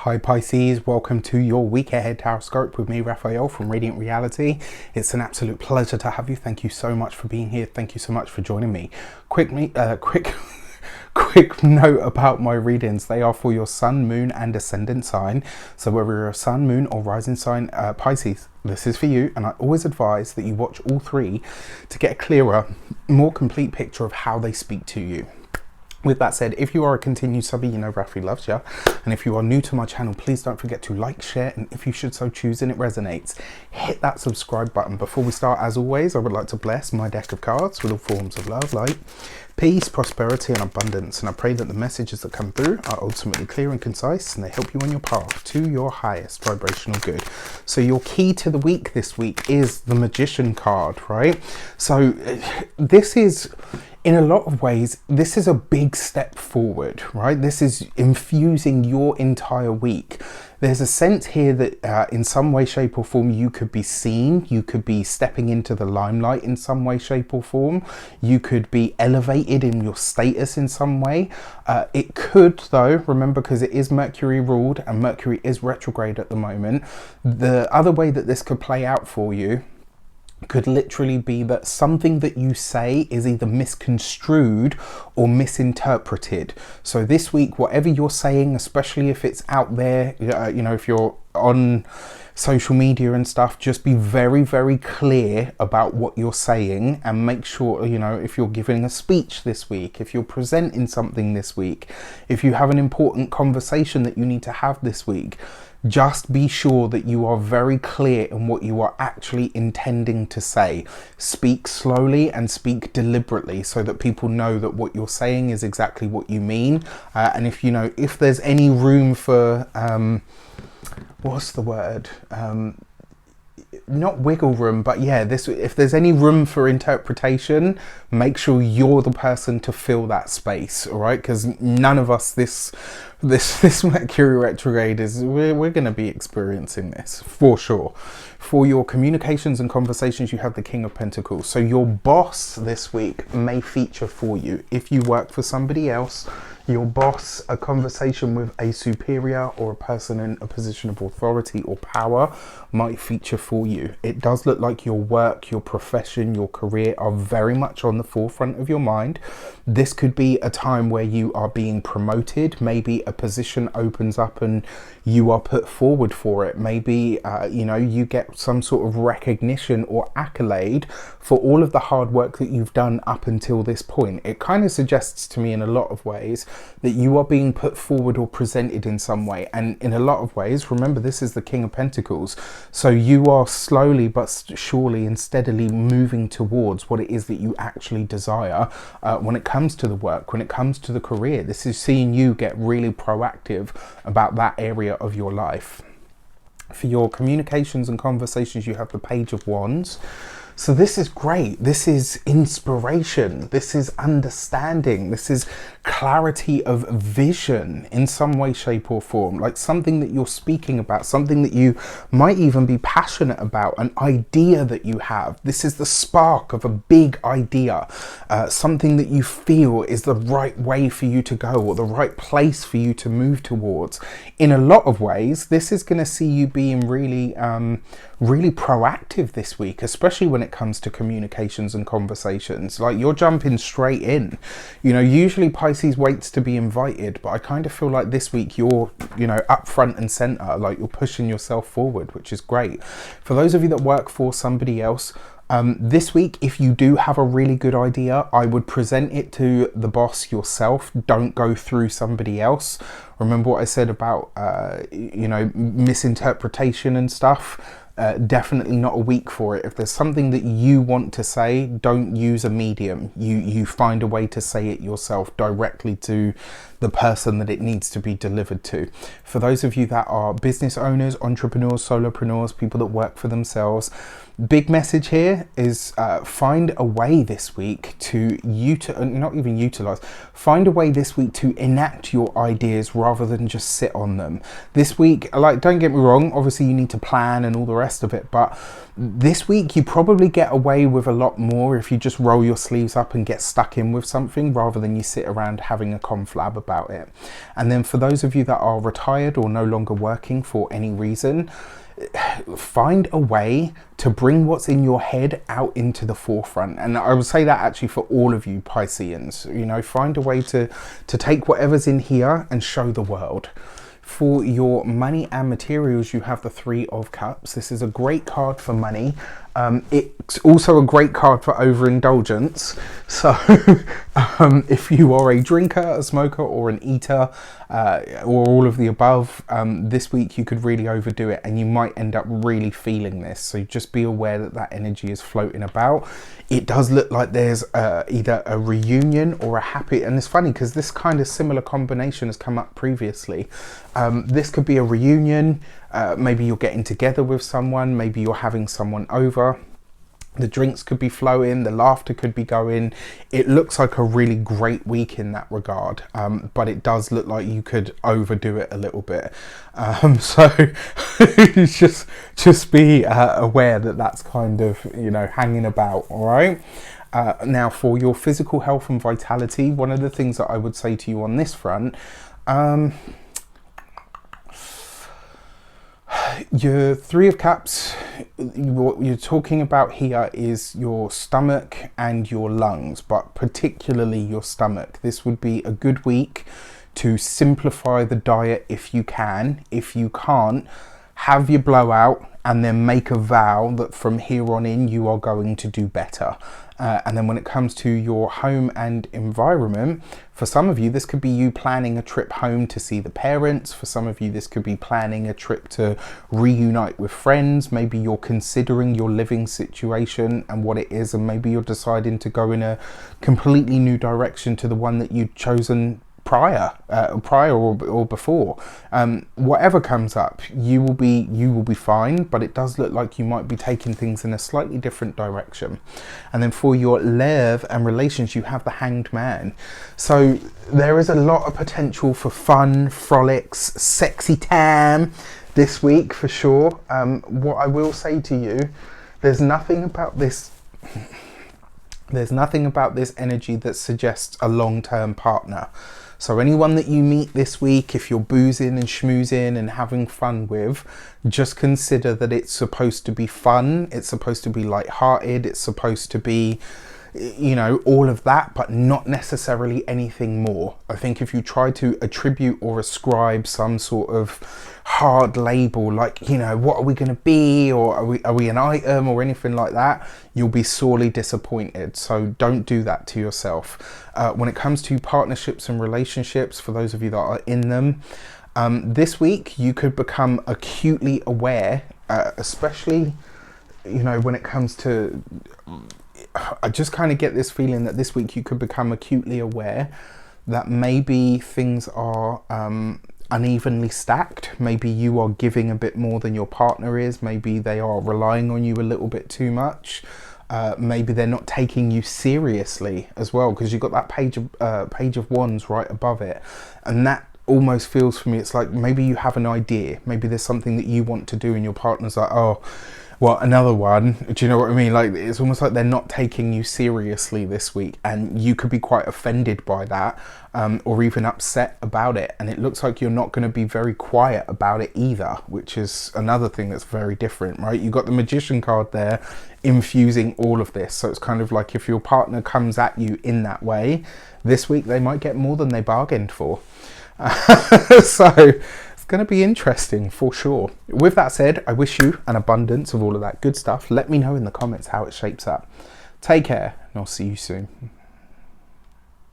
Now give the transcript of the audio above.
Hi Pisces, welcome to your week ahead horoscope with me, Raphael from Radiant Reality. It's an absolute pleasure to have you. Thank you so much for being here. Thank you so much for joining me. Quick note about my readings. They are for your sun, moon and ascendant sign. So whether you're a sun, moon or rising sign Pisces, this is for you. And I always advise that you watch all three to get a clearer, more complete picture of how they speak to you. With that said, if you are a continued subby, you know Rafi loves you. And if you are new to my channel, please don't forget to like, share, and if you should so choose and it resonates, hit that subscribe button. Before we start, as always, I would like to bless my deck of cards with all forms of love, light, peace, prosperity, and abundance. And I pray that the messages that come through are ultimately clear and concise, and they help you on your path to your highest vibrational good. So your key to the week this week is the Magician card, right? So this is, in a lot of ways, this is a big step forward, right? This is infusing your entire week. There's a sense here that in some way, shape or form, you could be seen. You could be stepping into the limelight in some way, shape or form. You could be elevated in your status in some way. It could, though, remember, because it is Mercury ruled and Mercury is retrograde at the moment. The other way that this could play out for you could literally be that something that you say is either misconstrued or misinterpreted. So this week, whatever you're saying, especially if it's out there, you know, if you're on social media and stuff, just be very, very clear about what you're saying and make sure, you know, if you're giving a speech this week, if you're presenting something this week, if you have an important conversation that you need to have this week, just be sure that you are very clear in what you are actually intending to say. Speak slowly and speak deliberately so that people know that what you're saying is exactly what you mean. And if, you know, if there's any room for, what's the word? Not wiggle room, but yeah, if there's any room for interpretation, make sure you're the person to fill that space, all right? Because none of us this Mercury retrograde we're going to be experiencing this for sure. For your communications and conversations, you have the King of Pentacles. So your boss this week may feature for you. If you work for somebody else, your boss, a conversation with a superior or a person in a position of authority or power might feature for you. It does look like your work, your profession, your career are very much on the forefront of your mind. This could be a time where you are being promoted. Maybe a position opens up and you are put forward for it. Maybe, you know, you get some sort of recognition or accolade for all of the hard work that you've done up until this point. It kind of suggests to me in a lot of ways that you are being put forward or presented in some way. And in a lot of ways, remember, this is the King of Pentacles. So you are slowly but surely and steadily moving towards what it is that you actually desire when it comes to the work, when it comes to the career. This is seeing you get really proactive about that area of your life. For your communications and conversations, you have the Page of Wands. So this is great. This is inspiration. This is understanding. This is clarity of vision in some way, shape or form. Like something that you're speaking about, something that you might even be passionate about, an idea that you have. This is the spark of a big idea, something that you feel is the right way for you to go or the right place for you to move towards. In a lot of ways, this is going to see you being really, really proactive this week, especially when it comes to communications and conversations. Like you're jumping straight in. You know, usually Pisces waits to be invited, but I kind of feel like this week you're, you know, up front and center, like you're pushing yourself forward, which is great. For those of you that work for somebody else, this week, if you do have a really good idea, I would present it to the boss yourself. Don't go through somebody else. Remember what I said about, you know, misinterpretation and stuff. Definitely not a week for it. If there's something that you want to say, don't use a medium. You find a way to say it yourself directly to the person that it needs to be delivered to. For those of you that are business owners, entrepreneurs, solopreneurs, people that work for themselves, big message here is find a way this week to find a way this week to enact your ideas rather than just sit on them. This week, like, don't get me wrong, obviously you need to plan and all the rest of it. But this week you probably get away with a lot more if you just roll your sleeves up and get stuck in with something rather than you sit around having a conflab about it. And then for those of you that are retired or no longer working for any reason, find a way to bring what's in your head out into the forefront. And I would say that actually for all of you Pisceans, you know, find a way to take whatever's in here and show the world. For your money and materials, you have the Three of Cups. This is a great card for money. It's also a great card for overindulgence. So if you are a drinker, a smoker, or an eater, or all of the above, this week you could really overdo it and you might end up really feeling this. So just be aware that that energy is floating about. It does look like there's either a reunion or a happy, and it's funny because this kind of similar combination has come up previously. This could be a reunion, maybe you're getting together with someone, maybe you're having someone over. The drinks could be flowing, the laughter could be going. It looks like a really great week in that regard, but it does look like you could overdo it a little bit. So just be aware that that's kind of, you know, hanging about, all right? Now for your physical health and vitality, one of the things that I would say to you on this front, your Three of Cups, what you're talking about here is your stomach and your lungs, but particularly your stomach. This would be a good week to simplify the diet if you can. If you can't, have your blowout and then make a vow that from here on in you are going to do better. And then when it comes to your home and environment, for some of you this could be you planning a trip home to see the parents. For some of you this could be planning a trip to reunite with friends. Maybe you're considering your living situation and what it is, and maybe you're deciding to go in a completely new direction to the one that you'd chosen prior or before. Whatever comes up, you will be fine, but it does look like you might be taking things in a slightly different direction. And then for your love and relations, you have the Hanged Man. So there is a lot of potential for fun, frolics, sexy time this week for sure. What I will say to you, there's nothing about this energy that suggests a long-term partner. So anyone that you meet this week, if you're boozing and schmoozing and having fun with, just consider that it's supposed to be fun, it's supposed to be light-hearted, it's supposed to be, you know, all of that, but not necessarily anything more. I think if you try to attribute or ascribe some sort of hard label, like, you know, what are we going to be, or are we an item or anything like that, you'll be sorely disappointed. So don't do that to yourself. When it comes to partnerships and relationships, for those of you that are in them, this week you could become acutely aware, especially, you know, when it comes to, I just kind of get this feeling that this week you could become acutely aware that maybe things are unevenly stacked. Maybe you are giving a bit more than your partner is. Maybe they are relying on you a little bit too much. Maybe they're not taking you seriously as well, because you've got that page of wands right above it, and that almost feels for me, it's like maybe you have an idea, maybe there's something that you want to do and your partner's like, oh, well, another one. Do you know what I mean? Like, it's almost like they're not taking you seriously this week, and you could be quite offended by that, or even upset about it. And it looks like you're not going to be very quiet about it either, which is another thing that's very different, right? You've got the Magician card there infusing all of this. So it's kind of like if your partner comes at you in that way, this week they might get more than they bargained for. So it's going to be interesting for sure. With that said, I wish you an abundance of all of that good stuff. Let me know in the comments how it shapes up. Take care, and I'll see you soon.